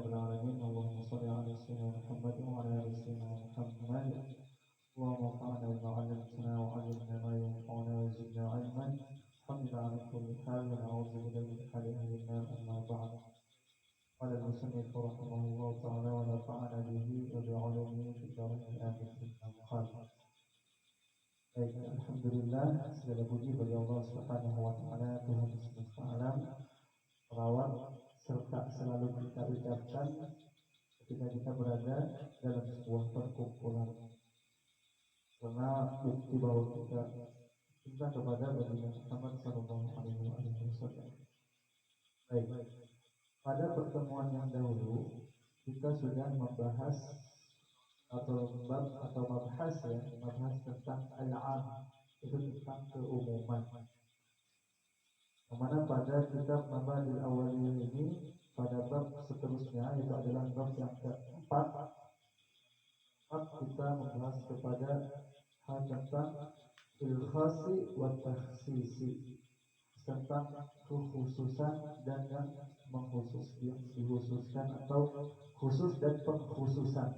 رب العالمين. اللهم صل على سيدنا محمد وعلى آل سيدنا محمد. اللهم انفعنا بما علمتنا وعلمنا ما ينفعنا وزدنا علما. الحمد لله على كل حال ونعوذ بالله من حال أهل النار. أما بعد، قال المصنف رحمه الله تعالى ونفعنا به وبعلومه في الدارين آمين. قال baik, alhamdulillah, segala puji bagi Allah Subhanahu wa taala, Tuhan semesta alam, selawat serta selalu kita ucapkan ketika kita berada dalam sebuah perkumpulan. Karena bukti bahwa kita cinta kepada Nabi Muhammad sallallahu alaihi wasallam. Baik, pada pertemuan yang dahulu kita sudah membahas atau mabhas tentang al-am, itu tentang keumuman. Kemana pada kitab Mabadil Awaliyah ini, pada bab seterusnya, itu adalah bab yang keempat, kita membahas kepada hal tentang il-khasi wa takhsisi, tentang kekhususan dan yang dikhususkan atau khusus dan pengkhususan.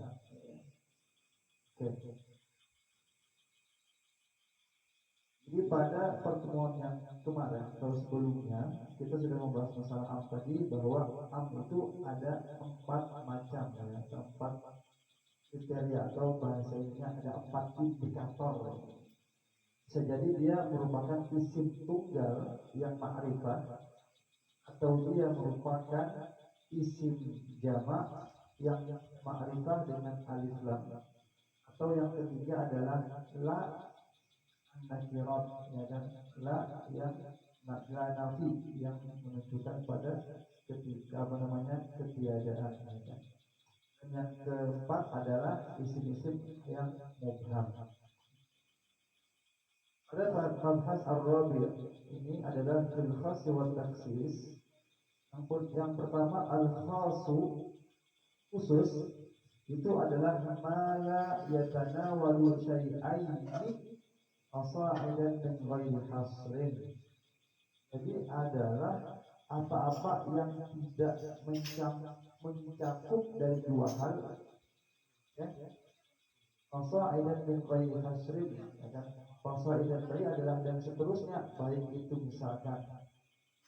Oke. Jadi pada pertemuan yang kemarin atau sebelumnya kita sudah membahas masalah am tadi, bahwa am itu ada 4 macam ya, 4 kriteria atau bahasa ininya ada 4 indikator. Bisa jadi dia merupakan isim tunggal yang ma'rifah, atau dia merupakan isim jamak yang ma'rifah dengan alif lam, atau yang ketiga adalah la nakirat, ya kan, la yang la nafi yang menunjukkan pada ketiadaan, ya kan. Dan yang keempat adalah isim-isim yang mubham. Pada mabhas ar-rabi' ini adalah fil khas wa taksis. Yang pertama al-khasu, khusus, itu adalah mala yatanawalu syai'aini asa'idan min ghairi hasrin. Jadi adalah apa-apa yang tidak mencakup dari 2 hal, ya. Asa'idan min ghairi hasrin, ya kan? Asa'idan tadi adalah dan seterusnya, baik itu misalkan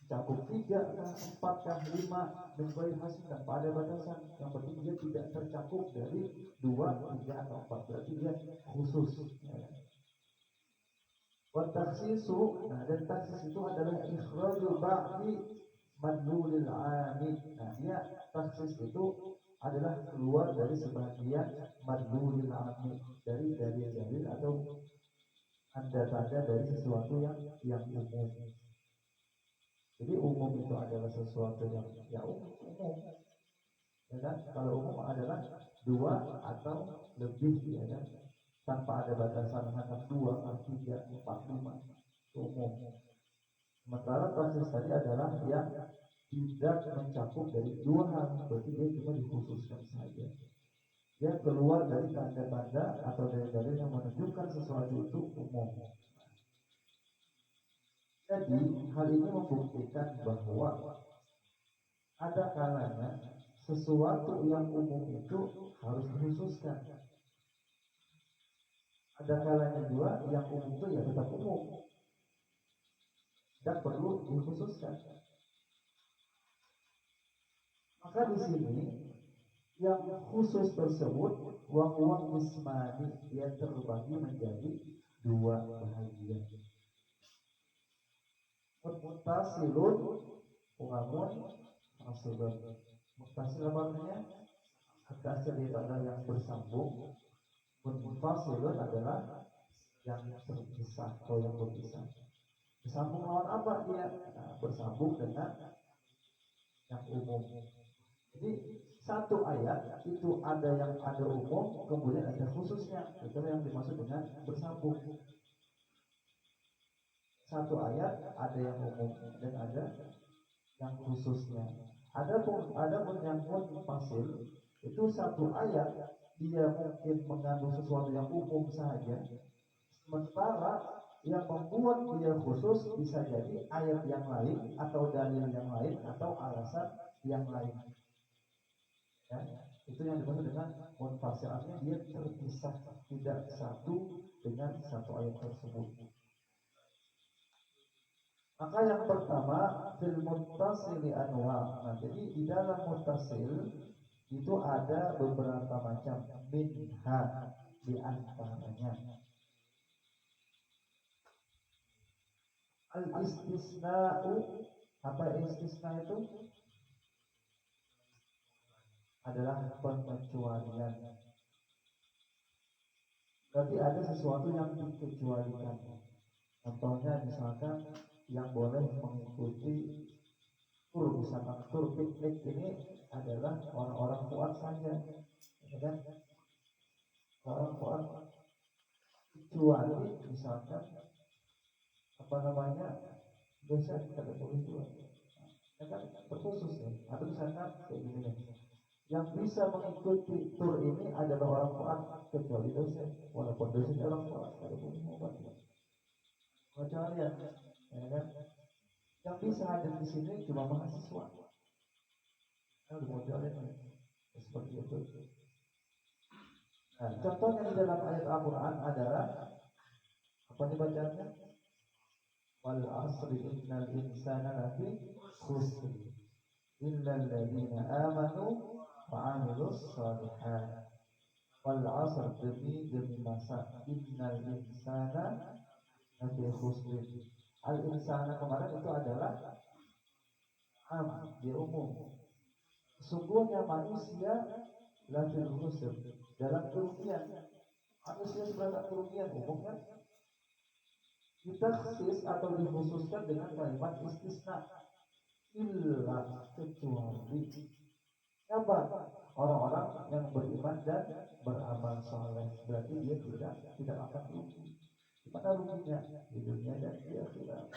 cakup 3 kah, 4 kah, 5, min ghairi hasrin, tanpa ada batasan. Yang penting dia tidak tercakup dari 2, 3 atau 4, berarti dia khusus, ya. Wa takhsisu, nah, dan taksis itu adalah ikhraju ba'di madlulil 'ami. Nah, dia taksis itu adalah keluar dari sebagian madlulil 'ami, dari dalil-dalil atau tanda-tanda dari sesuatu yang umum. Jadi umum itu adalah sesuatu yang umum, ya kan? Kalau umum adalah 2 atau lebih, ya kan? Tanpa ada batasan, hanya 2, 3, 4, 5, umum. Sementara taksis tadi adalah yang tidak mencakup dari 2 hal, berarti dia cuma dikhususkan saja. Dia keluar dari tanda-tanda atau dari dalil yang menunjukkan sesuatu itu umum. Jadi hal ini membuktikan bahwa ada kalanya sesuatu yang umum itu harus dikhususkan. Ada kalanya juga yang umum itu ya tetap umum, tidak perlu dikhususkan. Maka di sini yang khusus tersebut wa ismani, dia terbagi menjadi 2 bahagian. Muttasilun wa munfasilun. Muttasil apa artinya? Muttasil itu adalah yang bersambung. Munfasilun adalah yang terpisah atau yang berpisah. Bersambung lawan apa dia? Nah, bersambung dengan yang umum. Jadi satu ayat itu ada yang ada umum, kemudian ada khususnya. Itu yang dimaksud dengan bersambung. Satu ayat ada yang umum dan ada yang khususnya. Adapun yang munfasil, itu satu ayat dia mungkin mengandung sesuatu yang umum saja, sementara yang membuat dia khusus bisa jadi ayat yang lain atau dalil yang lain atau alasan yang lain. Ya, itu yang dimaksud dengan munfasil, artinya dia terpisah, tidak satu dengan satu ayat tersebut. Maka yang pertama fil muttasili anwa. Nah, jadi di dalam muttasil itu ada beberapa macam, minha di antaranya al istisna'u. Apa istisna itu? Adalah pengecualian. Berarti ada sesuatu yang dikecualikan. Contohnya misalkan yang boleh mengikuti tur, misalkan tur piknik ini adalah orang-orang kuat saja, ya kan? Orang kuat, kecuali misalkan apa namanya, dosen kada boleh jual, ya kan, terkhusus ya. Atau misalkan kayak gini nih, yang bisa mengikuti tur ini adalah orang kuat kecuali dosen, walaupun dosen orang kuat kada boleh obat, kecuali ya kan. Yang bisa hadir di sini cuma mahasiswa, kan kecuali seperti itu. Nah, contohnya di dalam ayat Al-Quran adalah apa dibacanya? Wal asri innal insana lafi khusr illal ladzina amanu wa 'amilus shalihat. Wal asr, demi masa, innal insana lafi khusr. Al insana kemarin itu adalah dia umum. Sesungguhnya manusia lafi khusr, dalam kerugian. Manusia sebenarnya kerugian umum kan? Ditaksis atau dikhususkan dengan kalimat istisna, illa, kecuali apa? Orang-orang yang beriman dan beramal saleh. Berarti dia tidak akan rugi. Di mana ruginya? Di dunia dan di akhirat.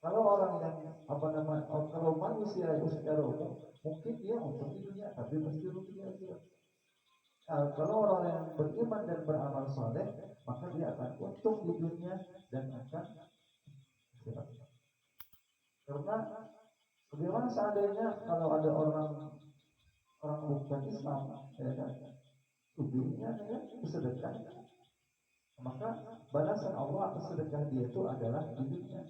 Kalau orang yang kalau manusia itu secara umum mungkin dia untung di dunia, tapi pasti rugi di akhirat. Kalau orang yang beriman dan beramal saleh, maka dia akan untung di dunia dan akan akhirat. Karena bagaimana seandainya kalau ada orang bukan Islam, ya kan, tujuannya ya bersedekah, maka balasan Allah atas sedekah dia itu adalah di dunia.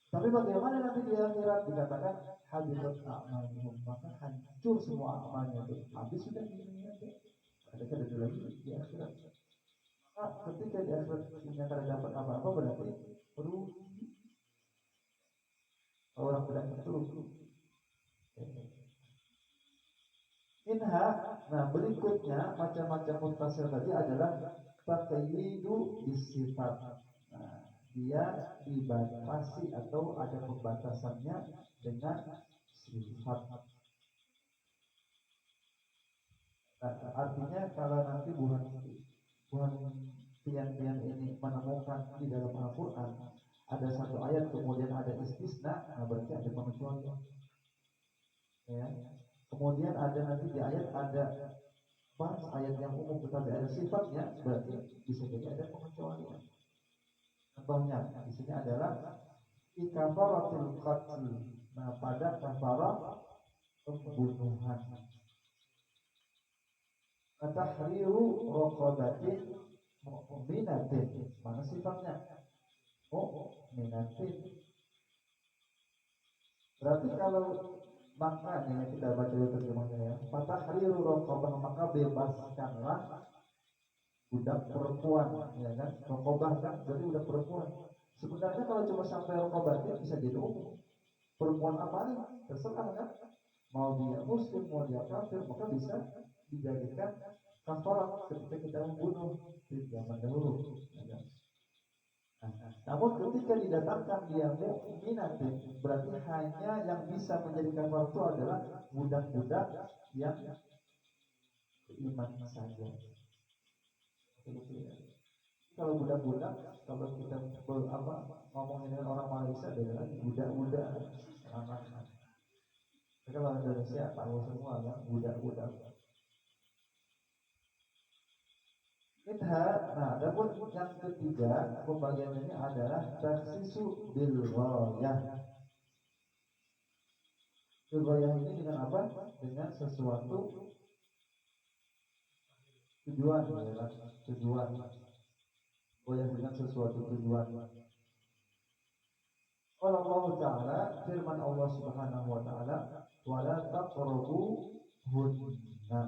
Tapi bagaimana nanti di akhirat? Dikatakan habibat a'maluhum, maka hancur semua amalnya itu, habis sudah di dunia itu. Ada lagi di akhirat. Nah, ketika di akhirat punya kada dapat apa-apa, berarti rugi. Orang bilang itu rugi. Minha, nah berikutnya macam-macam muttasil tadi adalah taqyidu bisifat. Nah, dia dibatasi atau ada pembatasannya dengan sifat. Nah, artinya kalau nanti bukan pian-pian ini menemukan di dalam Al-Quran ada satu ayat kemudian ada istisna, nah berarti ada pengecualian. Ya. Kemudian ada nanti di ayat ada bahas ayat yang umum tetapi ada sifatnya, berarti bisa jadi ada pengecualian. Contohnya di sini adalah kafaratul qatl. Nah, pada kafarah pembunuhan. Tahriru raqabatin mu'minatin. Mana sifatnya? Mu'minatin. Berarti kalau makanya kita baca dulu terjemahnya ya. Tahriru raqabah, maka bebaskanlah budak perempuan, ya kan? Raqabah kan berarti budak perempuan. Sebenarnya kalau cuma sampai raqabatin bisa jadi umum. Perempuan apa nih? Terserah kan? Mau dia muslim, mau dia kafir, maka bisa dijadikan kafarat ketika kita membunuh di zaman dahulu. Namun ketika didatangkan dia mukminat, berarti hanya yang bisa menjadi kafarat itu adalah budak-budak yang beriman saja. Kalau budak-budak, kalau kita ngomongin dengan orang Malaysia, beda lagi. Budak-budak, anak-anak. Kalau Indonesia tahu semua kan, budak-budak. Nah, adapun yang ketiga pembagian ini adalah taksisu bil ghayah. Goyah ini dengan apa? Dengan sesuatu tujuan, ya, tujuan. Goyah dengan sesuatu tujuan. Qala Allah Ta'ala, firman Allah Subhanahu wa Ta'ala, wala taqrabu hunna.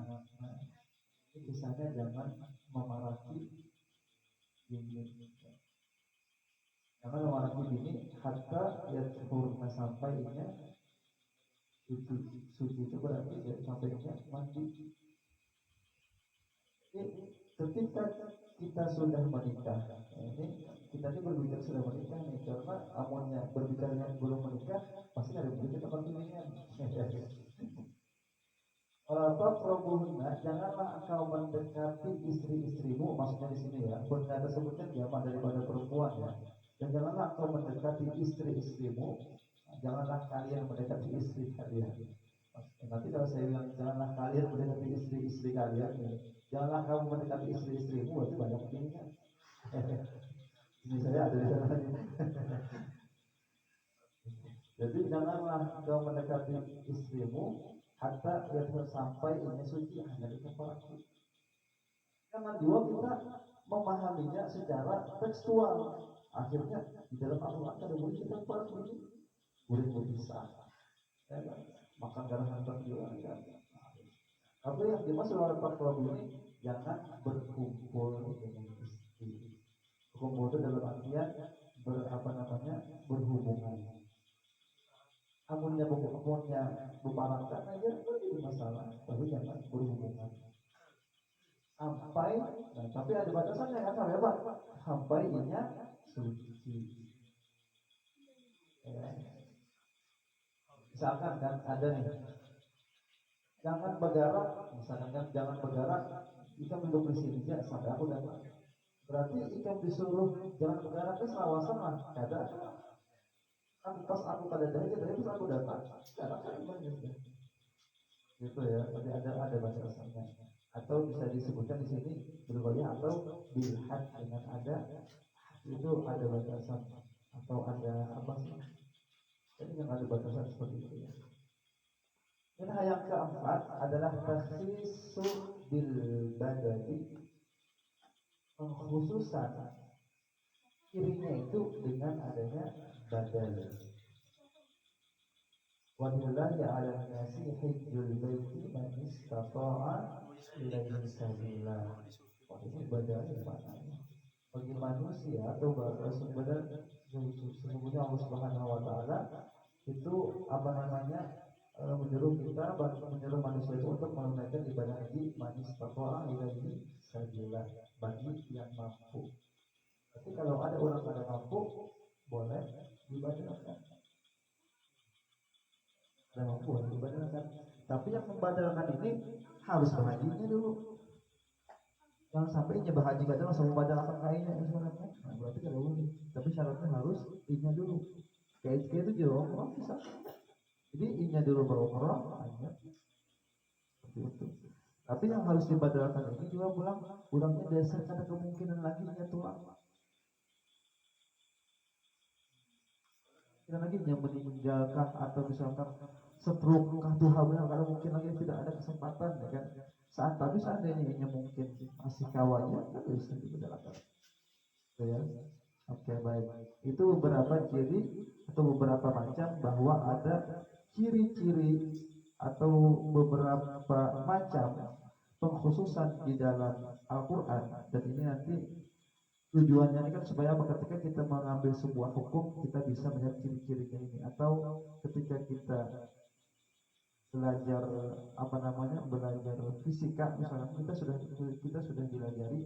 Ini kisahnya jangan memarahi bini. Jangan memarahi bini hatta yadhurna, sampainya suci. Suci itu berarti sampainya mandi. Ketika kita sudah menikah, ini kita ini berbicara sudah menikah nih, karena amunnya berbicara yang belum menikah pasti ada begitu kita pertimbangan. Taqrabuhunna, janganlah engkau mendekati istri-istrimu, maksudnya di sini ya, benda tersebutnya jamak daripada perempuan ya. Dan janganlah engkau mendekati istri-istrimu, janganlah kalian mendekati istri kalian. Nanti kalau saya bilang janganlah kalian mendekati istri-istri kalian, ya, janganlah kamu mendekati istri-istrimu, itu banyak ininya. Ini saya ada di sana. Jadi janganlah kau mendekati istrimu hatta dia sampai ini suci hanya di kepalaku. Karena dua kita memahaminya secara tekstual. Akhirnya di dalam Al-Quran ada boleh kita buat begini, boleh berpisah, ya kan? Makan darah hantar juga kan. Tapi yang dimaksud oleh Pak Prabu ini jangan berkumpul dengan istri. Berkumpul itu dalam artian berhubungan. Amunnya bubarangkan aja itu jadi masalah, tapi jangan berhubungan sampai, nah, tapi ada batasannya kan sampai apa? Sampai inya suci. Ya. Misalkan kan ada nih, jangan bergerak, misalkan kan jangan bergerak, ikan duduk di sini aja sampai aku datang. Berarti ikan disuruh jangan bergerak ke sawasan lah, kada. Kan pas aku pada dari pas aku datang, sekarang kan banyak gitu ya. Tapi ada batasannya. Atau bisa disebutkan di sini bergoyah atau bilhad dengan ada itu ada batasan atau ada apa sih? Jadi yang ada batasan seperti itu ya. Dan yang keempat adalah takhsisu bil badali, pengkhususan cirinya itu dengan adanya badal. Walillahi 'alan nasi hajjul baiti man istata'a ilaihi sabila. Ini badal maknanya bagi manusia atau sesungguhnya Allah Subhanahu wa taala itu apa namanya menyuruh manusia itu untuk menunaikan ibadah haji man istata'a ilaihi sabila, bagi yang mampu. Tapi kalau ada orang kada mampu, boleh dibadalkan. Ada mampu boleh dibadalkan. Tapi yang membadalkan ini harus berhajinya dulu. Jangan sampai inya berhaji kada langsung membadalkan kainnya syaratnya. Nah, berarti kada boleh. Tapi syaratnya harus inya dulu. Kayak itu juga umrah bisa. Jadi inya dulu berumrah, hanya seperti itu. Tapi yang harus dibadalkan ini juga pulangnya dasar kada kemungkinan lagi inya tulang. Lagi yang meninggalkah atau misalkan stroke kah tuh hamil, kalau mungkin lagi tidak ada kesempatan ya kan, tapi seandainya mungkin masih kawannya kan bisa dibedalakan ya. Oke, baik, itu beberapa ciri atau beberapa macam bahwa ada ciri-ciri atau beberapa macam pengkhususan di dalam Al-Quran. Dan ini nanti tujuannya ini kan supaya apa, ketika kita mengambil sebuah hukum kita bisa melihat ciri-cirinya ini, atau ketika kita belajar belajar fisika misalnya, kita sudah dilajari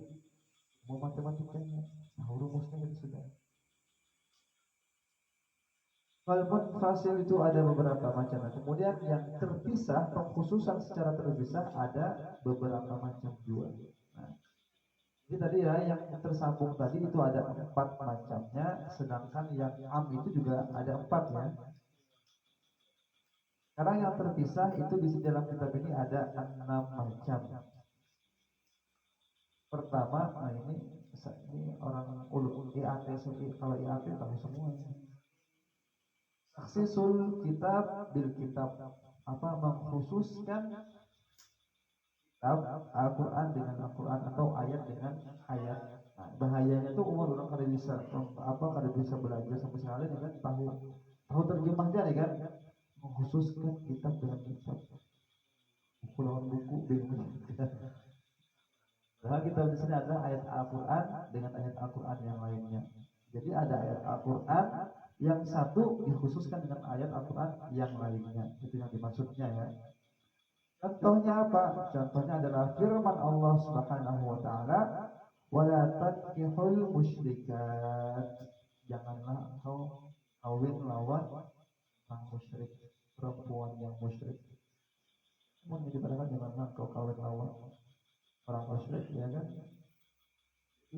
mau matematikanya, nah rumusnya itu sudah. Walaupun fasil itu ada beberapa macam. Kemudian yang terpisah, pengkhususan secara terpisah ada beberapa macam juga. Nah, jadi tadi ya yang tersambung tadi itu ada 4 macamnya, sedangkan yang am itu juga ada 4 ya. Karena yang terpisah itu di dalam kitab ini ada 6 macam. Pertama, nah ini orang IAT, kalau IAT tahu semua. takhsisul kitab bil kitab, apa mengkhususkan kitab Al-Quran dengan Al-Quran atau ayat dengan ayat. Nah, bahayanya tuh orang kada bisa kada bisa belajar sama sekali dengan tahu terjemahnya nih kan, mengkhususkan kitab dengan kitab, buku lawan buku bingung. Nah, kita di sini ada ayat Al-Quran dengan ayat Al-Quran yang lainnya. Jadi ada ayat Al-Quran yang satu dikhususkan dengan ayat Al-Quran yang lainnya. Itu yang dimaksudnya ya. Contohnya apa? Contohnya adalah firman Allah Subhanahu wa taala, "Wala tankihul musyrikat." Janganlah engkau kawin lawan orang musyrik, perempuan yang musyrik. Mau dikatakan janganlah engkau kawin lawan orang musyrik, ya kan?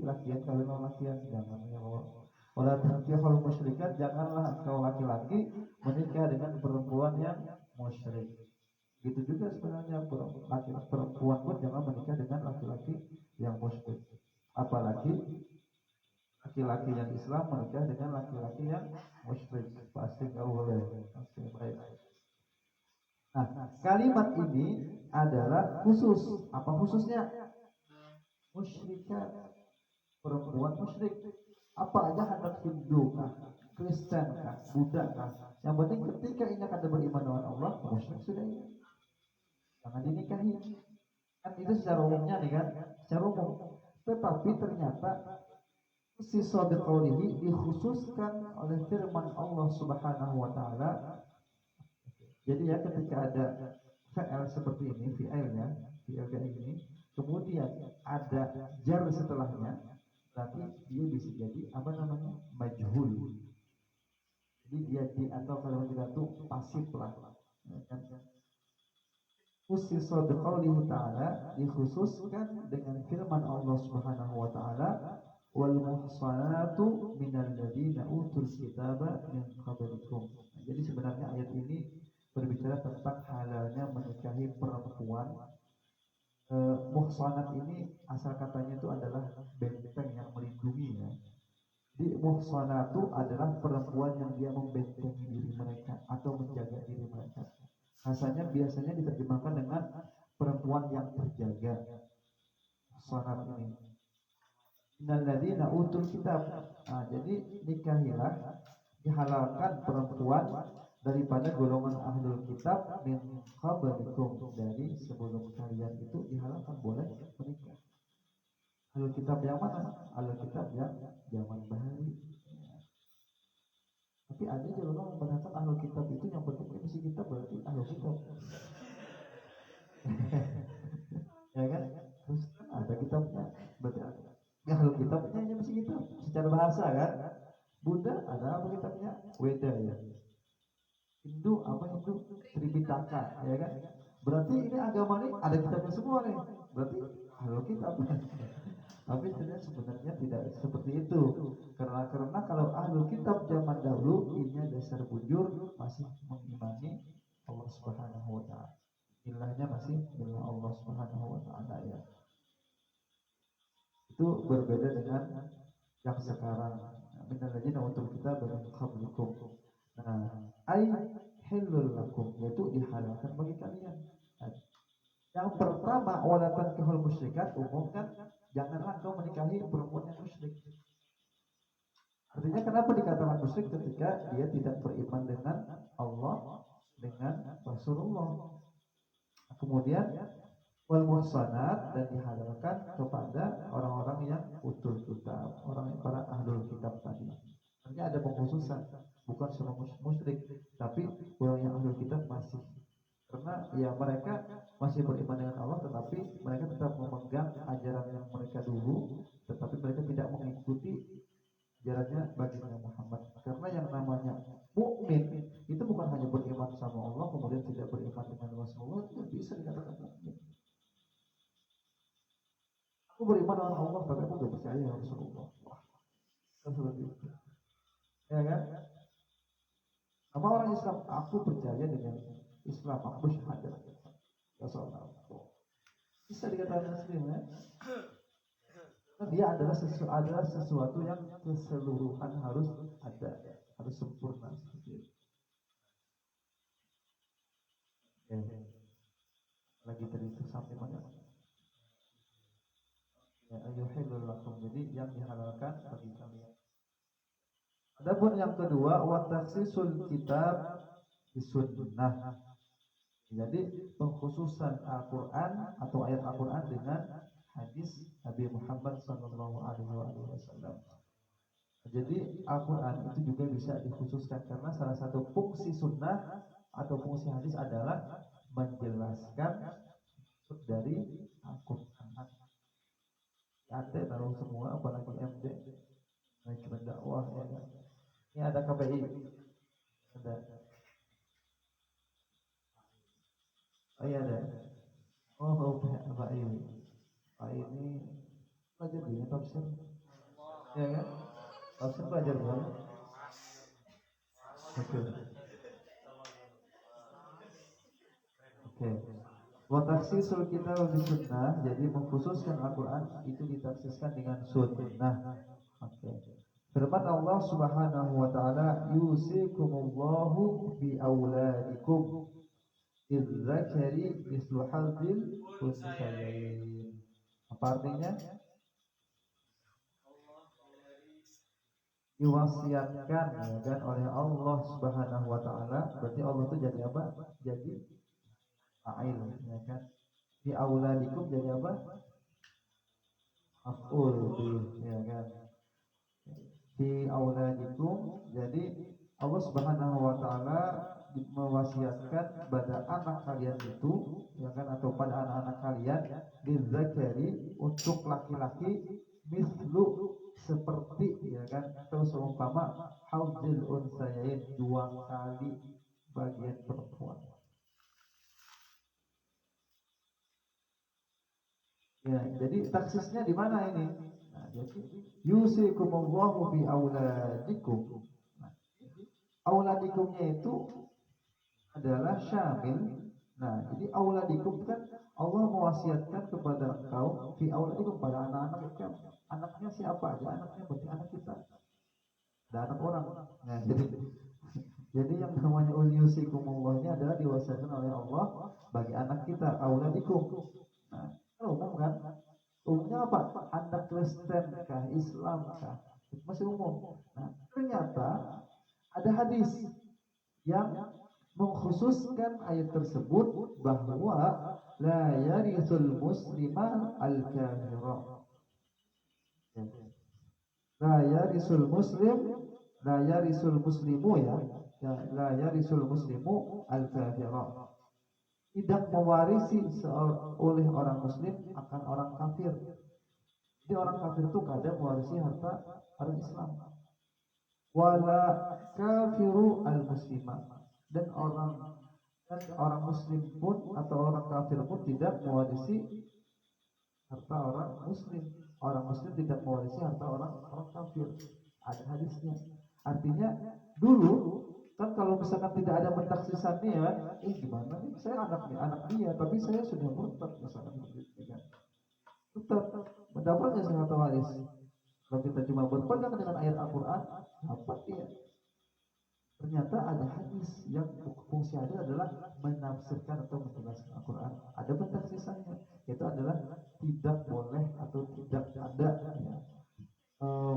Lakian kawin lawan lakian, jangan ya Allah. Wala tankihul musyrikat, janganlah engkau laki-laki menikah dengan perempuan yang musyrik. Gitu juga sebenarnya perempuan pun jangan menikah dengan laki-laki yang musyrik. Apalagi laki-laki yang Islam menikah dengan laki-laki yang musyrik, pasti nggak boleh. Oke, baik. Nah, kalimat ini adalah khusus. Apa khususnya? Musyrikat, perempuan musyrik. Apa aja hendak Hindu kah, Kristen kah, Buddha kah? Yang penting ketika ini akan beriman dengan Allah, musyrik sudah ini. Jangan dinikahi. Kan itu secara umumnya nih kan, secara umum. Tetapi ternyata sisa biqaulihi dikhususkan oleh firman Allah Subhanahu wa taala. Jadi ya ketika ada fi'il seperti ini, fi'il ya, fi'il ini, kemudian ada jar setelahnya, berarti dia bisa jadi apa namanya? Majhul. Jadi dia atau kalau kita tuh pasif lah. Kan? Khususnya biqaulihi ta'ala, dikhususkan dengan firman Allah Subhanahu wa taala, wal muhsanatu minal ladzina utul kitaba min qablikum. Jadi sebenarnya ayat ini berbicara tentang halalnya menikahi perempuan. Muhsanat ini asal katanya itu adalah benteng yang melindungi ya. Jadi muhsanatu adalah perempuan yang dia membentengi diri mereka atau menjaga diri mereka. Biasanya diterjemahkan dengan perempuan yang terjaga. Muhsanat ini. Innalladzina utul kitab. Nah, jadi nikahilah, dihalalkan perempuan daripada golongan ahlul kitab min qablikum, dari sebelum kalian itu dihalalkan boleh menikah. Ahlul kitab yang mana? Ahlul kitab yang zaman bahari. Tapi ada juga orang mengatakan ahlul kitab itu yang pentingnya mesti kitab, berarti ahlul kitab. Ya kan? Terus ada kitabnya, berarti ahlul kitabnya hanya mesti kitab secara bahasa kan? Buddha ada apa kitabnya? Weda ya. Hindu apa Hindu? Tripitaka ya kan? Berarti ini agama ini ada kitabnya semua nih. Berarti ahlul kitab. Tapi sebenarnya tidak seperti itu. Karena kalau ahlul kitab zaman dahulu ini dasar bujur masih mengimani Allah Subhanahu wa taala. Ilahnya masih dengan Allah Subhanahu wa taala ya. Itu berbeda dengan yang sekarang. Minal ladzina utul kitaba min qablikum. Nah, ay halul lakum, yaitu dihalalkan bagi kalian. Yang pertama, wala tankihul musyrikat, umum kan, janganlah kau menikahi perempuan yang musyrik. Artinya kenapa dikatakan musyrik? Ketika dia tidak beriman dengan Allah, dengan Rasulullah. Kemudian wal muhsanat, dan dihalalkan kepada orang-orang yang utul kitab, orang para ahlul kitab tadi. Artinya ada pengkhususan, bukan semua musyrik, tapi orang yang ahlul kitab masih. Karena ya mereka masih beriman dengan Allah, tetapi mereka tetap memegang ajaran yang mereka dulu, tetapi mereka tidak mengikuti ajarannya baginda Muhammad. Karena yang namanya mukmin itu bukan hanya beriman sama Allah kemudian tidak beriman dengan Rasulullah, tidak bisa dikatakan mukmin. Aku beriman dengan Allah tapi aku tidak percaya dengan Rasulullah. Wah, seperti itu. Ya kan? Apa orang Islam? Aku percaya dengan Islam, aku syahadat. Rasulullah. Bisa dikatakan Muslim ya? Dia adalah sesuatu yang keseluruhan harus ada, harus sempurna seperti itu. lagi tadi itu sampai mana? Ya ayyuhillul lakum, jadi yang dihalalkan bagi kalian. Adapun yang kedua, wa takhsisul kitab bisunnah. Jadi pengkhususan Al-Qur'an atau ayat Al-Qur'an dengan hadis Nabi Muhammad sallallahu alaihi wasallam. Jadi Al-Quran itu juga bisa dikhususkan karena salah satu fungsi sunnah atau fungsi hadis adalah menjelaskan dari Al-Quran. Ada taruh semua, apalagi MD, manajemen dakwah ya kan. Ini ada KPI, ada. Oh iya ada. Oh Pak ini, Pak ini pelajar dia tafsir, ya kan? Tafsir pelajar berapa? Oke. Oke. Wa takhsisul kitab bisunnah, jadi mengkhususkan Al-Qur'an itu ditaksiskan dengan sunnah. Oke. Firman Allah Subhanahu wa taala, yusikumullahu bi auladikum idzakari mislu hadzil unsyayain. Apa artinya? Diwasiatkan ya kan oleh Allah Subhanahu wa taala. Berarti Allah itu jadi apa? Jadi fa'il ya kan. Di auladikum jadi apa? Af'ul ya kan. Di auladikum jadi Allah Subhanahu wa taala mewasiatkan pada anak kalian itu ya kan, atau pada anak-anak kalian bizakari untuk laki-laki mislu seperti ya kan, atau seumpama hauzil unsayain, 2 kali bagian perempuan. Ya, jadi taksisnya di mana ini? Nah, jadi yusikumullahu bi auladikum. Nah, auladikumnya itu adalah syamil. Nah, jadi auladikum kan Allah mewasiatkan kepada engkau fi auladikum, pada anak-anak kamu. Anaknya siapa aja? Anaknya berarti anak kita. Dan anak orang. Nah, jadi yang namanya yusikumullah ini adalah diwasiatkan oleh Allah bagi anak kita, auladikum. Nah, umum kan? Umumnya apa? Anak Kristen kah, Islam kah? Masih umum. Nah, ternyata ada hadis yang mengkhususkan ayat tersebut bahwa la yarisul muslimah al-kafira. La yarisul muslim, la yarisul muslimu ya. La yarisul muslimu al-kafira. Tidak mewarisi oleh orang muslim akan orang kafir. Jadi orang kafir itu kadang mewarisi harta orang Islam. Wala kafiru al-muslimah, dan orang muslim pun atau orang kafir pun tidak mewarisi harta orang muslim. Orang muslim tidak mewarisi harta orang kafir. Ada hadisnya. Artinya dulu kan kalau misalkan tidak ada pentaksisannya ya, gimana nih, saya anak dia, tapi saya sudah murtad misalkan begitu kan. Tetap mendapatnya sangat waris. Kalau kita cuma berpegang dengan ayat Al-Quran, dapat dia. Ternyata ada hadis yang fungsi hadis adalah menafsirkan atau menjelaskan Al-Quran. Ada pentaksisannya, itu adalah tidak boleh atau tidak ada ya,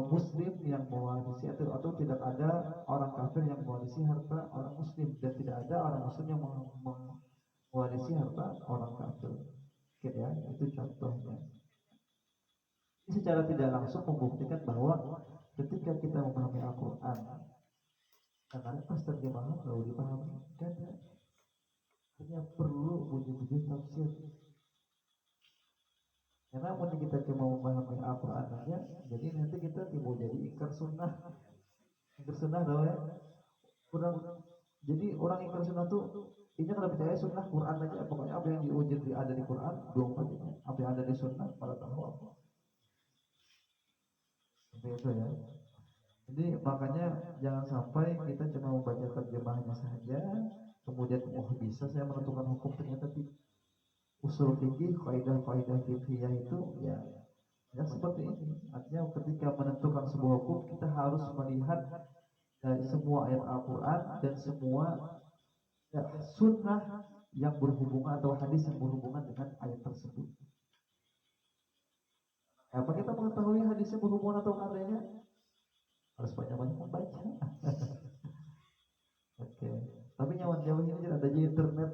muslim yang mewarisi atau tidak ada orang kafir yang mewarisi harta orang muslim, dan tidak ada orang muslim yang mewarisi harta orang kafir. Oke ya, itu contohnya. Ini secara tidak langsung membuktikan bahwa ketika kita memahami Al-Quran, karena pas terjemahan kalau dipahami kan hanya perlu wujud-wujud tafsir. Karena kalau kita cuma memahami Al-Quran saja, jadi nanti kita timbul jadi ingkar sunnah. Ingkar sunnah tau ya? Kurang. Jadi orang ingkar sunnah tuh ini kalau percaya sunnah Quran aja, pokoknya apa yang diwujud ada di Quran, belum aja. Apa yang ada di sunnah pada tahu apa. Seperti itu ya. Jadi makanya jangan sampai kita cuma membaca terjemahnya saja, kemudian bisa saya menentukan hukum, ternyata usul fikih, kaidah-kaidah fikih itu ya seperti ini. Artinya ketika menentukan sebuah hukum, kita harus melihat dari semua ayat Al-Quran dan semua sunnah yang berhubungan atau hadis yang berhubungan dengan ayat tersebut. Apa kita mengetahui hadis yang berhubungan atau adanya? Harus banyak-banyak membaca. Oke. Tapi nyawan jauh ini tidak ada di internet.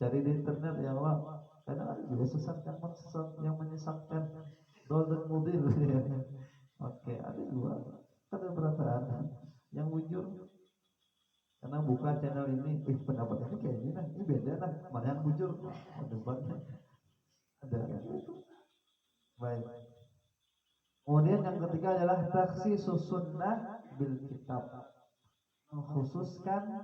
Cari di internet ya Allah. Kadang ada juga sesat yang menyesatkan, dol dan mudil. Oke, ada juga. Ada perasaan yang wujud. Karena buka channel ini, pendapat ini kayak gini, ini beda lah. Mana yang bujur? Oh, debatnya ada kan itu. Baik. Kemudian yang ketiga adalah takhsisus sunnah bil kitab, mengkhususkan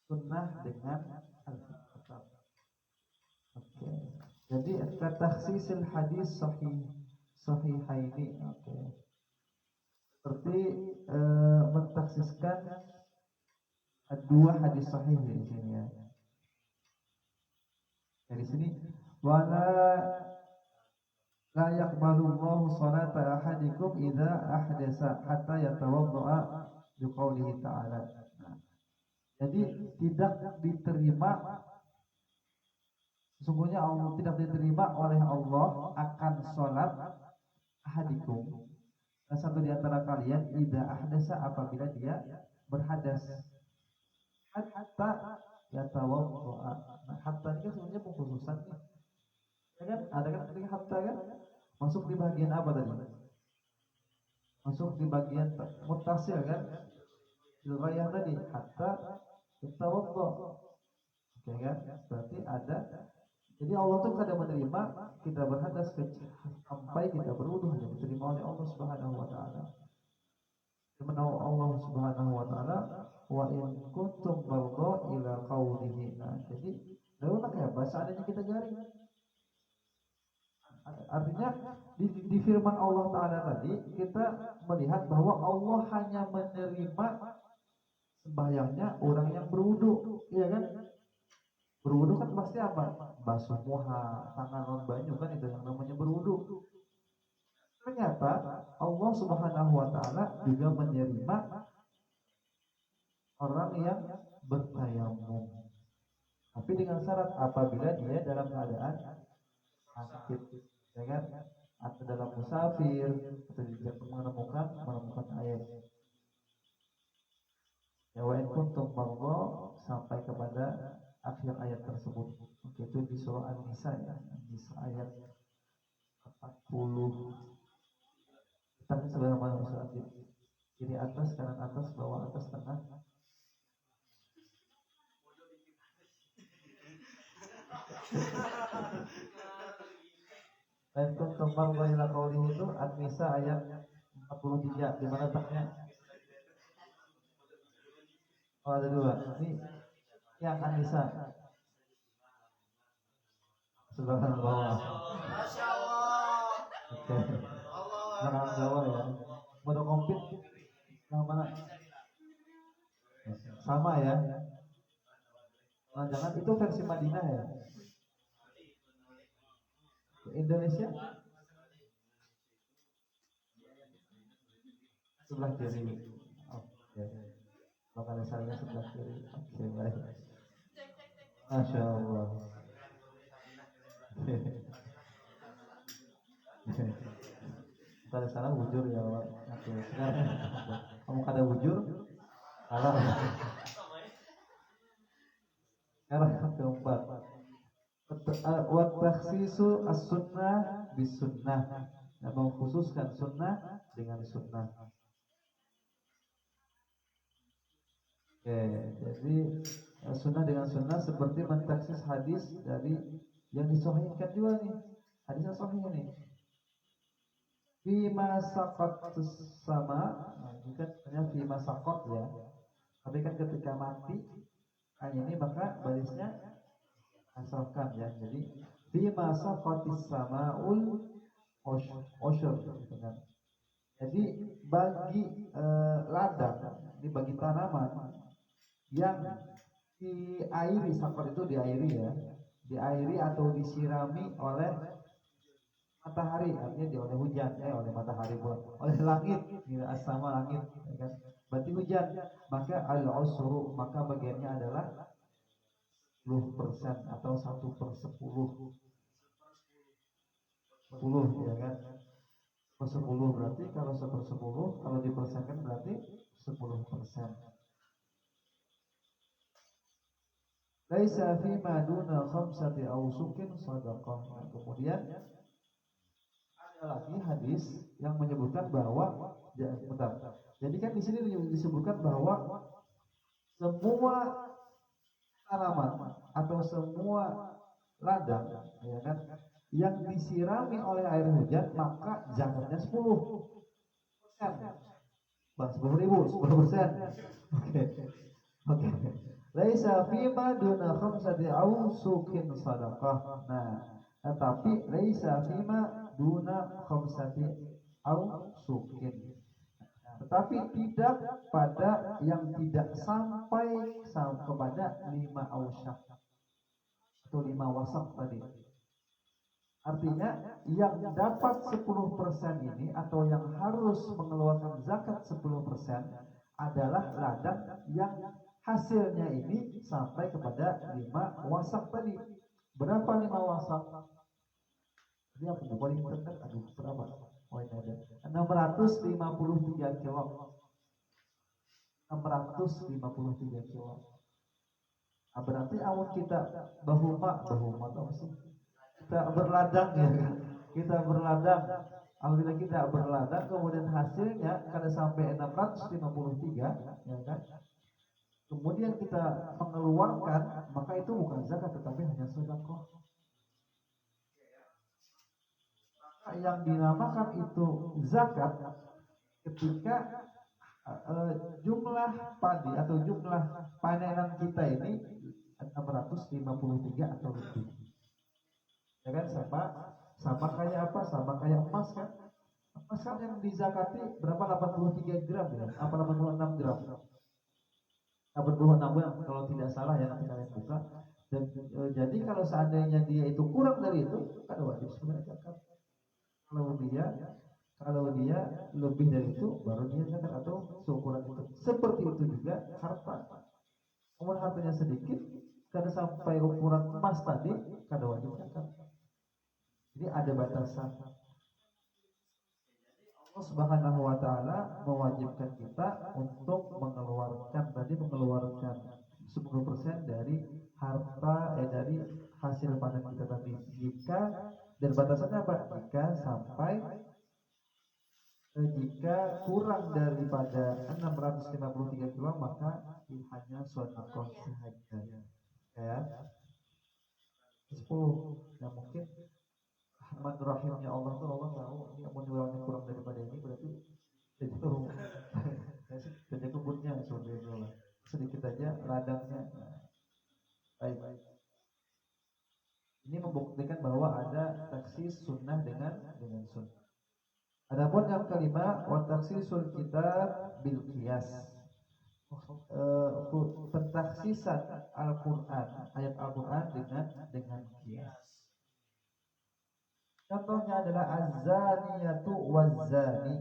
sunnah dengan Alkitab. Oke. Jadi takhsisil hadis sahihaini. Oke. Seperti mentaksiskan dua hadis sahih di sini ya. Dari sini wala la yaqbalu Allahu salata ahadikum idza ahdasa hatta yatawaddaa biqaulihi ta'ala. Jadi tidak diterima, sesungguhnya Allah tidak diterima oleh Allah akan salat ahadikum, satu di antara kalian, idza ahdasa, apabila dia berhadas, hatta yatawaddaa. Nah, hatta ini kan sebenarnya pengkhususan nih. Ya kan? Ada kan ketika hatta kan? Masuk di bagian apa tadi? Masuk di bagian muttasil kan? Ilghayah tadi hatta yatawaddaa. Oke kan? Berarti ada. Jadi Allah tuh kadang menerima kita berhadas sampai kita berwudu, hanya diterima oleh Allah Subhanahu wa taala. Menahu Allah Subhanahu wa taala wa in kuntum marda ila qaulihi. Nah, jadi lalu kayak bahasa adanya kita garing. Artinya di firman Allah taala tadi kita melihat bahwa Allah hanya menerima sembahyangnya orang yang berwudu, iya kan? Berwudu kan pasti apa? Basuh muha, tangan non banyu kan, itu yang namanya berwudu. Ternyata Allah Subhanahu wa taala juga menerima orang yang bertayamum. Tapi dengan syarat apabila dia dalam keadaan sakit, ya kan? Atau dalam musafir, atau dia menemukan air. Ya wa in kuntum marda sampai kepada akhir ayat tersebut. Oke, itu di surah An-Nisa ya. An-Nisa ayat 40. Tapi sebelah mana surah? Kiri atas, kanan atas, bawah atas, tengah. Dan kuntum marda ila qaulihi itu An-Nisa ayat 43. Di mana letaknya? Oh, ada dua. Ini yang An-Nisa sebelah kanan bawah. Masya Allah. Oke. Kanan bawah ya. Mode komplit yang mana? Sama ya. Nah, jangan itu versi Madinah ya. Indonesia sebelah kiri. Oke. Makanya saya sebelah kiri. Oke, baik. Masya Allah. Kalau salah wujur ya Allah. Oke, sekarang kamu kada wujur, salah. Sekarang keempat, wa takhsisu as-sunnah bis-sunnah, mengkhususkan sunnah dengan sunnah. Oke, jadi sunnah dengan sunnah seperti mentaksis hadis dari yang disahihkan juga nih, hadisnya sahih nih. Fima saqatus sama, nah, ini kan sebenarnya fima saqat ya. Tapi kan ketika mati ini maka barisnya asalkan ya. Jadi fima saqatis samaul osyur gitu kan. Jadi bagi ladang, ini bagi tanaman yang diairi, saqat itu diairi ya, diairi atau disirami oleh matahari, artinya oleh hujan, oleh matahari pun, oleh langit, as-sama langit, ya kan? Berarti hujan, maka al-usru, maka bagiannya adalah 10% atau 1/10. 10 ya kan? Per 10 berarti kalau 1/10 kalau dipersenkan berarti 10%. Laisa fi ma duna khamsati awsukin shadaqah. Nah, kemudian ada lagi hadis yang menyebutkan bahwa bentar. Jadi kan di sini disebutkan bahwa semua tanaman atau semua ladang ya kan yang disirami oleh air hujan maka zakatnya 10%. Bang 10.000, 10%. Oke. Oke. Laisa fima duna khamsati awsukin sadaqah. Nah, tetapi laisa fima duna khamsati awsukin. Tetapi tidak pada yang tidak sampai kepada 5 ausyak atau 5 wasak tadi. Artinya yang dapat 10% ini atau yang harus mengeluarkan zakat 10% adalah ladang yang hasilnya ini sampai kepada 5 wasak tadi. Berapa 5 wasak? Ini aku buka di internet, aduh berapa? Oh ini ada 653 kilo. 653 kilo. Nah, berarti awal kita bahuma apa sih? Kita berladang ya kan? Kita berladang. Apabila kita berladang kemudian hasilnya kada sampai 653 ya kan? Kemudian kita mengeluarkan, maka itu bukan zakat tetapi hanya sedekah. Yang dinamakan itu zakat ketika jumlah padi atau jumlah panenan kita ini 653 atau lebih. Ya kan sama kayak apa? Sama kayak emas kan? Emas kan yang dizakati berapa? 83 gram ya? Apa 86 gram? 86 gram kalau tidak salah ya nanti kalian buka. Dan jadi kalau seandainya dia itu kurang dari itu kan wajib sebenarnya zakat. Kalau dia lebih dari itu baru dia zakat atau seukuran itu. Seperti itu juga harta. Namun hartanya sedikit karena sampai ukuran emas tadi kada wajib zakat. Jadi ada batasan. Allah Subhanahu wa taala mewajibkan kita untuk mengeluarkan 10% dari harta dari hasil panen kita tadi. Dan batasannya apa? Jika kurang daripada 653 kilo maka hanya sedekah saja. Ya. 10. Nah, mungkin Rahman Rahimnya Allah tuh Allah tahu ini amun kurang daripada ini berarti itu saja kebunnya seperti itu lah. Sedikit aja ladangnya. Baik. Ini membuktikan bahwa ada taksis sunnah dengan sunnah. Adapun yang kelima, wa taksisul kitab bil qiyas. Pentaksisan Al-Qur'an, ayat Al-Qur'an dengan qiyas. Contohnya adalah az-zaniyatu waz-zani.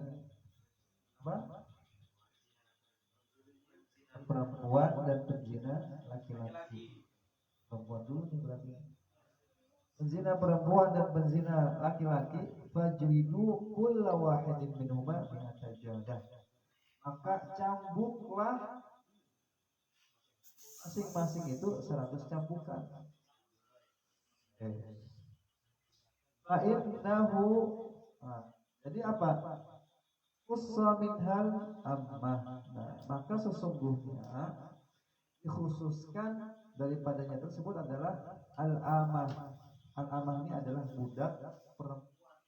Apa? Perempuan dan penzina laki-laki. Perempuan dulu nih berarti. Penzina perempuan dan penzina laki-laki fajlidu kulla wahidin minhuma mi'ata jaldah. Maka cambuklah masing-masing itu 100 cambukan. Fa'innahu jadi apa? Ussa minhal ammah. Nah, maka sesungguhnya dikhususkan daripadanya tersebut adalah al-amah. Al-amah ini adalah budak perempuan.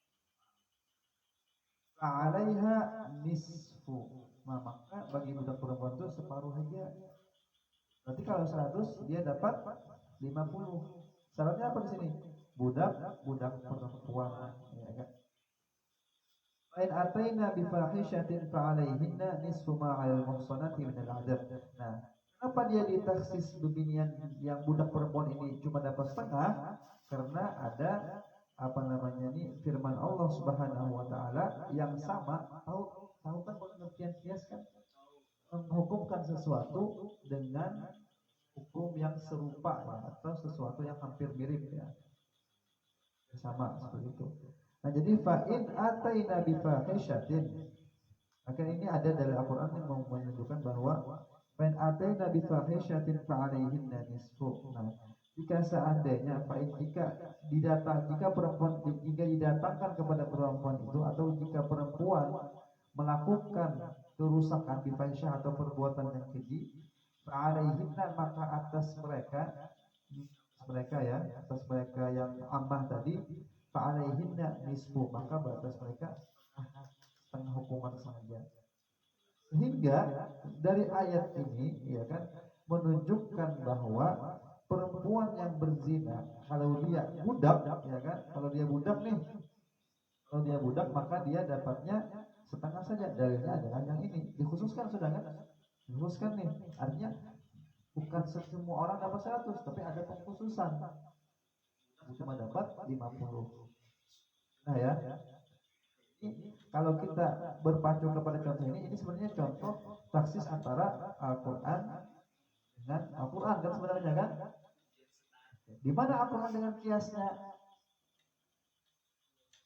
Fa'alaiha nisfu. Nah, maka bagi budak perempuan itu separuh aja. Berarti kalau 100 dia dapat 50. Syaratnya apa di sini? Budak perempuan. Ya kan? Lain ataina bi fahishatin fa'alaihinna nisfu ma 'alal muhsanati min al-'adab. Nah, kenapa dia ditaksis bebinian yang budak perempuan ini cuma dapat setengah? Karena ada firman Allah Subhanahu wa taala yang sama. Tahu kan pengertian kias kan? Menghukumkan sesuatu dengan hukum yang serupa ya, atau sesuatu yang hampir mirip ya, sama seperti itu. Nah jadi fa'in ataina bi fahishatin, maka ini ada dari Al-Quran yang menunjukkan bahwa fa'in ataina bi fahishatin fa'alaihinna nisfu. Nah jika seandainya jika perempuan didatangkan kepada perempuan itu, atau jika perempuan melakukan kerusakan bi fahisyah atau perbuatan yang keji, fa'alaihinna, maka atas mereka yang ammah tadi, fa'alaihinna nisfu, maka batas mereka setengah hukuman saja. Sehingga dari ayat ini ya kan menunjukkan bahwa perempuan yang berzina, kalau dia budak ya kan, kalau dia budak maka dia dapatnya setengah saja. Dalilnya adalah yang ini dikhususkan, sudah kan, dikhususkan nih, artinya bukan semua orang dapat 100, tapi ada pengkhususan, cuma dapat 50. Nah ya, ini kalau kita berpacu kepada contoh ini sebenarnya contoh taksis antara Al-Quran dengan Al-Quran kan sebenarnya kan. Di mana Al-Quran dengan kiasnya?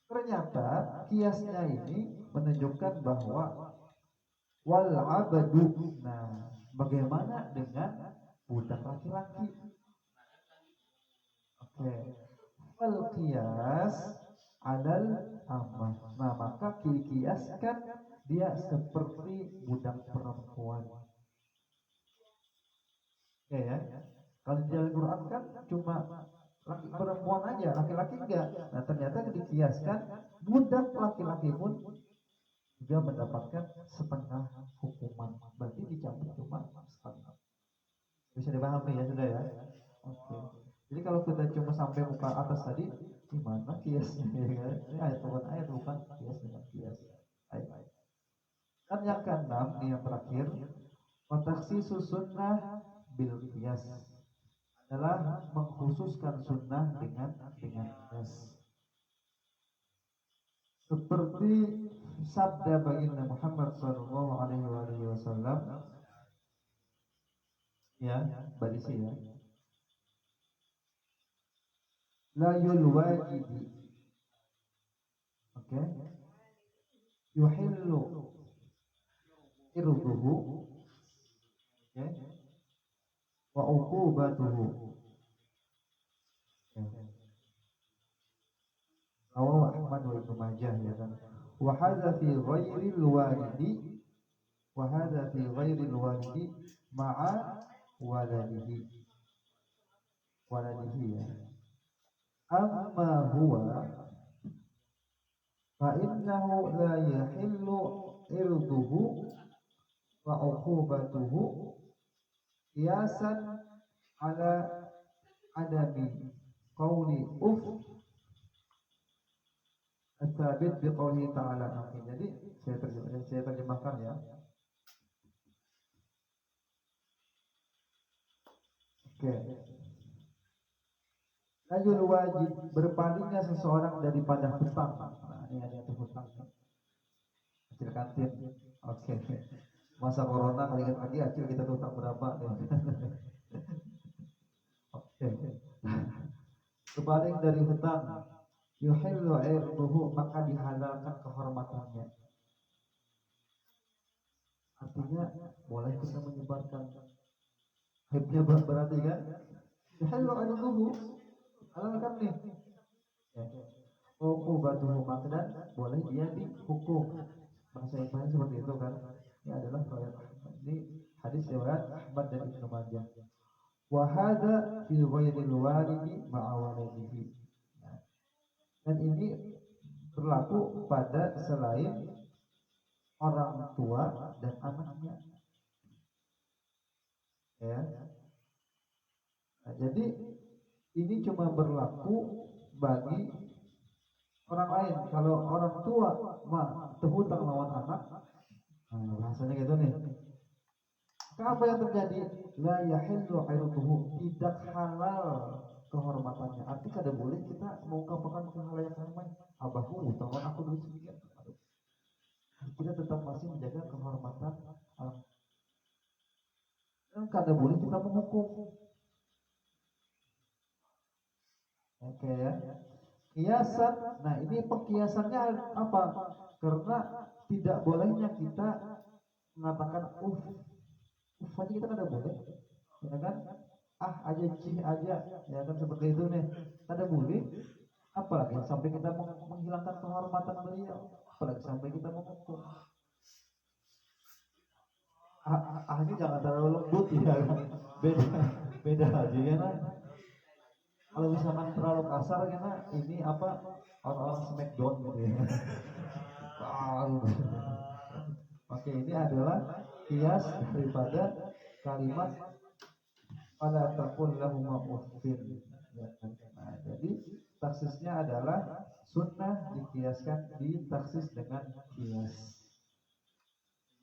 Ternyata kiasnya ini menunjukkan bahwa wal abdu. Nah, bagaimana dengan budak laki-laki? Oke. Wal kias adal amah. Nah, maka kiaskan dia seperti budak perempuan. Oke ya. Kalau di Al-Quran kan cuma perempuan aja, laki-laki enggak. Nah ternyata dikiaskan budak laki-laki pun juga mendapatkan setengah hukuman. Berarti dicambuk cuma setengah. Bisa dipahami ya sudah ya. Oke. Jadi kalau kita cuma sampai muka atas tadi, gimana kiasnya ya kan? Ini ayat bukan kias dengan kias. Ayat. Dan yang keenam, ini yang terakhir, kontaksi sunnah bil kias adalah mengkhususkan sunnah dengan kias. Seperti sabda baginda Muhammad sallallahu alaihi wasallam ya, badisi ya. La yul wajibi. Oke. Yuhillu irduhu. Oke. Wa uqubatuhu. Rawahu Ahmad wa Ibnu Majah ya kan. Wa hadza fi ghairil walidi ma'a waladihi ya. Amma huwa fa innahu la yahillu irduhu wa uqubatuhu qiyasan ala adami qawli Tsabit biqaulihi ta'ala. Jadi saya terjemahkan ya. Oke. Najul wajib, berpalingnya seseorang daripada hutang. Nah, ini ada hutang. Kecil kantin. Oke. Masa corona kali ingat lagi acil kita hutang berapa nih. Oke. Berpaling dari hutang. Yuhillu irduhu, maka dihalalkan kehormatannya. Artinya boleh kita menyebarkan aibnya, berarti kan? Yuhillu irduhu, halalkan nih. Uqubatuhu, maka dan boleh dia dihukum. Bahasa Inggrisnya seperti itu kan? Ini adalah riwayat Ahmad. Ini hadis riwayat Ahmad dan Ibnu Majah. Wa hadza fi ghairil walidi ma'a waladihi. Dan ini berlaku pada selain orang tua dan anaknya. Ya. Nah, jadi ini cuma berlaku bagi orang lain. Kalau orang tua terhutang lawan anak, nah, bahasanya gitu nih. Apa yang terjadi? La yahillu irduhu, tidak halal kehormatannya. Artinya tidak boleh kita mengungkapkan ke halayak ramai, abahku utang aku dulu sedikit. Kita tetap masih menjaga kehormatan. Dan kada boleh kita menghukum. Oke ya. Kiasan. Nah, ini pengkiasannya apa? Karena tidak bolehnya kita mengatakan aja kita kada boleh. Ya kan? Aja cih aja, ya kan seperti itu nih. Kada boleh. Apalagi sampai kita menghilangkan kehormatan beliau. Apalagi sampai kita menghukum. Ini jangan terlalu lembut ya kan? Beda aja kan. Kalau misalkan terlalu kasar karena ini apa orang-orang smackdown gitu ya. Oke, ini adalah kias daripada kalimat pada takul lahuma uffin. Nah, jadi taksisnya adalah sunnah dikiaskan ditaksis dengan kias.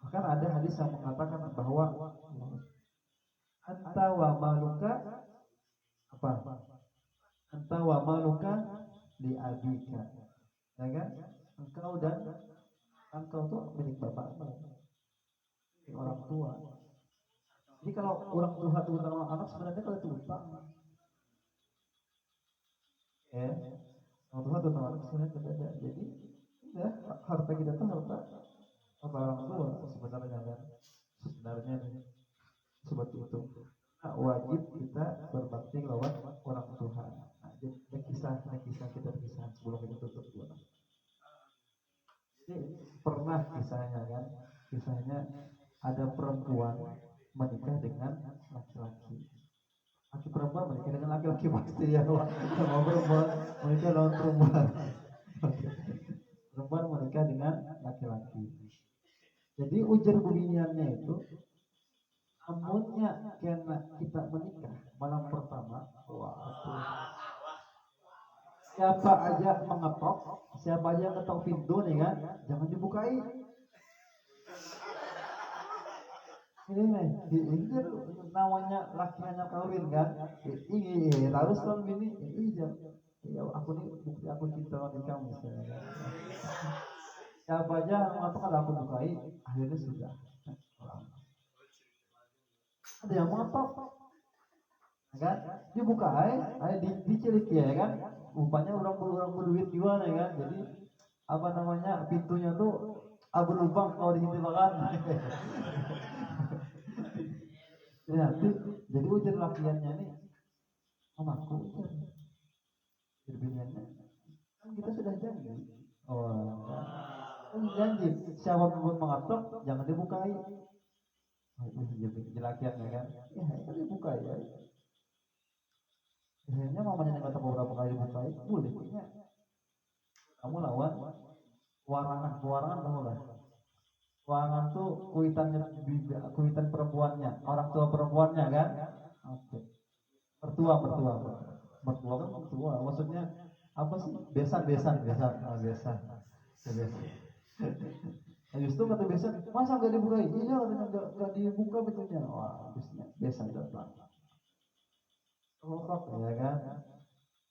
Bahkan ada hadis yang mengatakan bahwa anta wa maluka apa? Anta wa maluka li abika. Ya kan? Engkau tuh milik bapakmu, milik orang tua. Jadi kalau orang tua itu utang anak sebenarnya kalau itu utang. Ya, orang tua itu utang anak sebenarnya berbeda. Jadi ya harta kita tuh harta orang tua sebenarnya kan. Sebenarnya seperti itu. Nah, wajib kita berbakti lawan orang tua. Nah, jadi kisah kita kisah sebelum kita tutup dulu. Jadi pernah kisahnya kan, kisahnya ada perempuan menikah dengan laki-laki. Laki perempuan menikah dengan laki-laki pasti ya, sama perempuan menikah dengan perempuan. Perempuan menikah dengan laki-laki. Jadi ujar bunyiannya itu, amunnya karena kita menikah malam pertama, siapa aja mengetok, siapa aja ketok pintu nih kan, jangan dibukai. Ini namanya laki hanya kawin kan, ini harus tahun ini, ya aku nih bukti aku cinta sama kamu misalnya. Siapa aja mengatakan aku bukai, akhirnya sudah. Ada yang mengetok, kan? Dibuka dicilik ya kan? Rupanya orang berduit juga nih kan, jadi apa namanya pintunya tuh abu lubang kalau dihentikan. Jadi ujar lakiannya nih, mamaku ujar, berbinanya kan kita sudah janji. Kan janji siapa pun mengetok jangan dibukai. Lakiannya kan, ya kan dibuka ya. Akhirnya mamanya yang kata beberapa kali dibukai, boleh punya. Kamu lawan warangan tahu lah. Warangan tuh kuitan perempuannya, orang tua perempuannya kan. Oke. Mertua kan mertua. Maksudnya apa sih? Besan. Nah, justru kata besan, masa nggak dibuka? Iya katanya nggak dibuka betulnya. Wah, habisnya besan datang. Ya kan?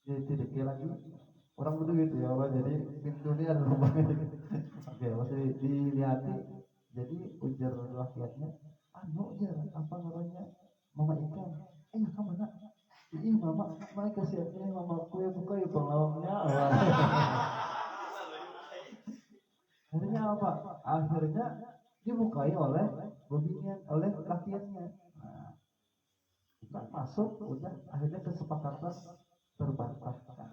Jadi tidak lagi orang berduit ya apa jadi pintunya ada lubangnya. Oke, masih dilihati. Jadi ujar rakyatnya, ujar apa namanya mama ikan. Kamu nak? Iya mama kasih mama kue buka ya pengawalnya. Akhirnya apa? Akhirnya dibukai oleh lakiannya. Nah, kita masuk udah akhirnya kesepakatan terbantahkan.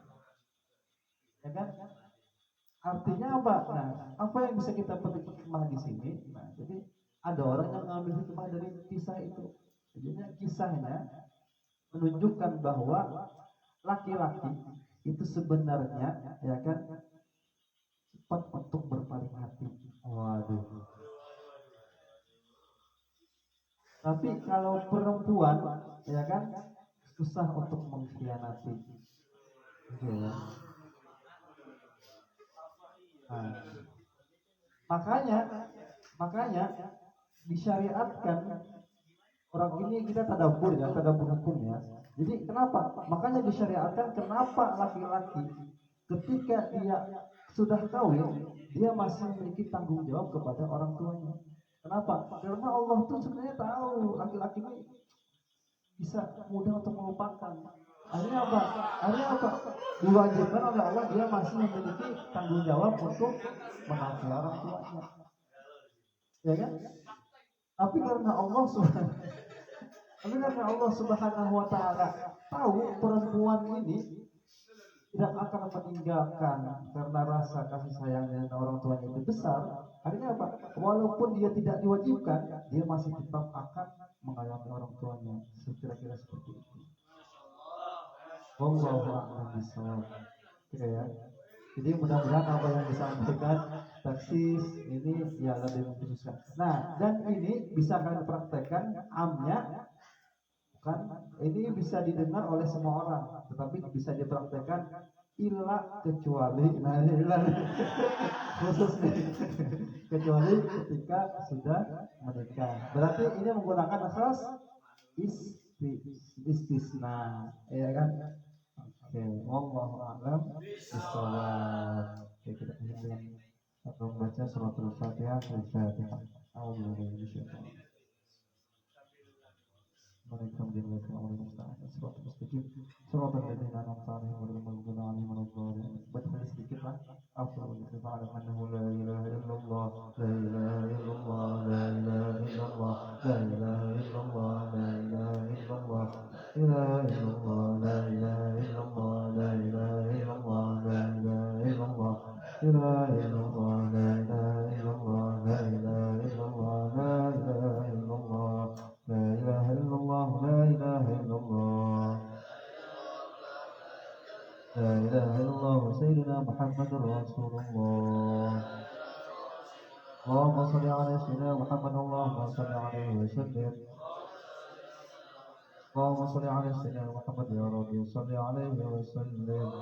Ya kan? Artinya apa? Nah, apa yang bisa kita petik hikmah di sini? Nah, jadi ada orang yang mengambil hikmah dari kisah itu. Jadi kisahnya menunjukkan bahwa laki-laki itu sebenarnya ya kan cepat untuk berpaling hati. Waduh. Tapi kalau perempuan ya kan susah untuk mengkhianati. Ya. Nah, makanya disyariatkan orang ini kita tadabbur hukum ya. Jadi kenapa? Makanya disyariatkan kenapa laki-laki ketika dia sudah kawin dia masih memiliki tanggung jawab kepada orang tuanya. Kenapa? Karena Allah tuh sebenarnya tahu laki-laki ini bisa mudah untuk melupakan. Artinya apa? Artinya apa? Diwajibkan oleh Allah, dia masih memiliki tanggung jawab untuk mengasihi orang tuanya. Ya kan? Tapi karena Allah Subhanahu wa taala tahu perempuan ini tidak akan meninggalkan karena rasa kasih sayangnya dan orang tuanya itu besar. Artinya apa? Walaupun dia tidak diwajibkan, dia masih tetap akan mengayomi orang tuanya. Kira-kira seperti itu. Wallahu a'lam bishawab. Gitu ya. Jadi mudah-mudahan apa yang disampaikan taksis ini ya lebih mengkhususkan. Nah, dan ini bisa kalian praktekkan amnya, kan ini bisa didengar oleh semua orang, tetapi bisa dipraktekkan illa kecuali khusus nih kecuali ketika sudah menikah. Berarti ini menggunakan khas istisna, ya kan? Oke, wallahu a'lam bishawab. Oke, kita kemudian akan membaca surat Al-Fatihah. A'udzubillahi minasyaitonir rajim. Mereka menjadi Allah Musta'an. Surat Al-Mustaqim. Surat Al-Ladina An'amta 'alaihim ghairil maghdubi 'alaihim waladdallin. Baca sedikit lah. Afdal dzikri fa'alam annahu la ilaha illallah, la ilaha illallah, la ilaha illallah, la ilaha illallah, la ilaha illallah, la ilaha illallah, la ilaha illallah, la ilaha illallah, la ilaha illallah, la ilaha illallah, la ilaha illallah, la ilaha illallah, la ilaha illallah. لا إله إلا الله لا إله إلا الله لا إله إلا الله سيدنا محمد رسول الله اللهم صل على سيدنا محمد اللهم صل عليه وسلم اللهم صل على سيدنا محمد يا رب صل عليه وسلم.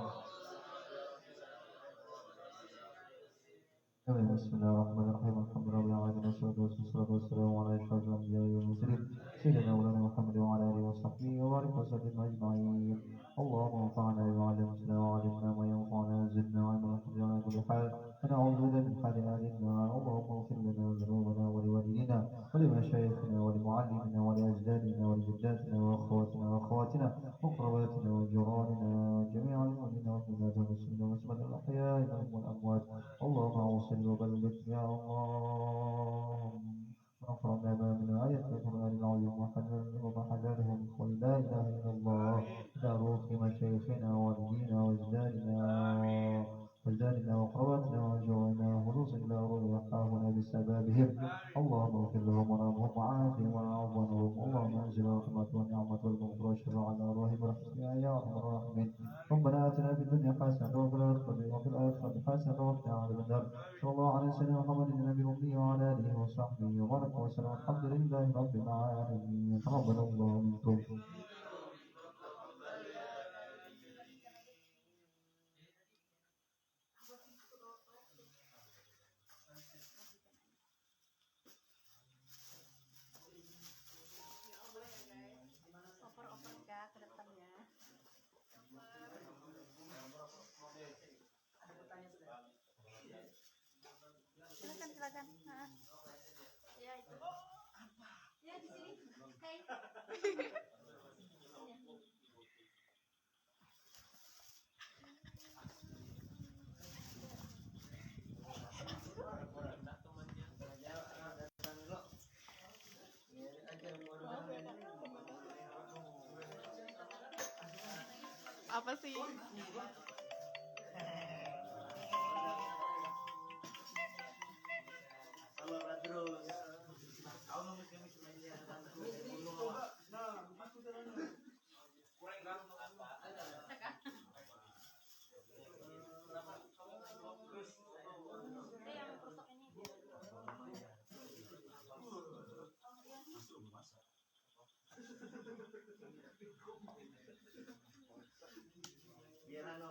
بسم الله الرحمن الرحيم الحمد لله العالمين والصلاة والسلام على أشرف الأنبياء والمرسلين سيدنا مولانا محمد وعلى آله وصحبه وبارك وسلم أجمعين. اللهم انفعنا بما علمتنا وعلمنا ما ينفعنا وزدنا علما الحمد على كل حال ونعوذ بك من حال أهل النار. اللهم اغفر لنا ذنوبنا ولوالدينا ولمشايخنا ولمعلمنا ولأجدادنا ولجداتنا وأخواتنا وأخواتنا وقرباتنا وجيراننا جميع المؤمنين والمؤمنات والمسلمين والمسلمات الأحياء منهم والأموات. اللهم أوصل وبلغ يا الله ونفعنا ما من آية القرآن العظيم وحذره من قول لا إله إلا الله إلى روح مشايخنا والدينا وأجدادنا وقرباتنا وجيراننا خلوصا إلى روح أحبابنا بسببهم. اللهم اغفر لهم وارحمهم وعافهم واعف عنهم. اللهم أنزل الرحمة والنعمة والمغفرة والشر على أرواحهم برحمتك يا أرحم الراحمين. ربنا آتنا في الدنيا حسنة وفي الآخرة حسنة وقنا عذاب النار. صلى الله على سيدنا محمد النبي الأمي وعلى آله وصحبه وبارك وسلم. الحمد لله رب العالمين. تقبل الله منكم. Silakan. Ya itu. Apa? Ya di sini. Hai. Apa sih?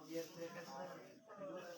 Biar saya kasih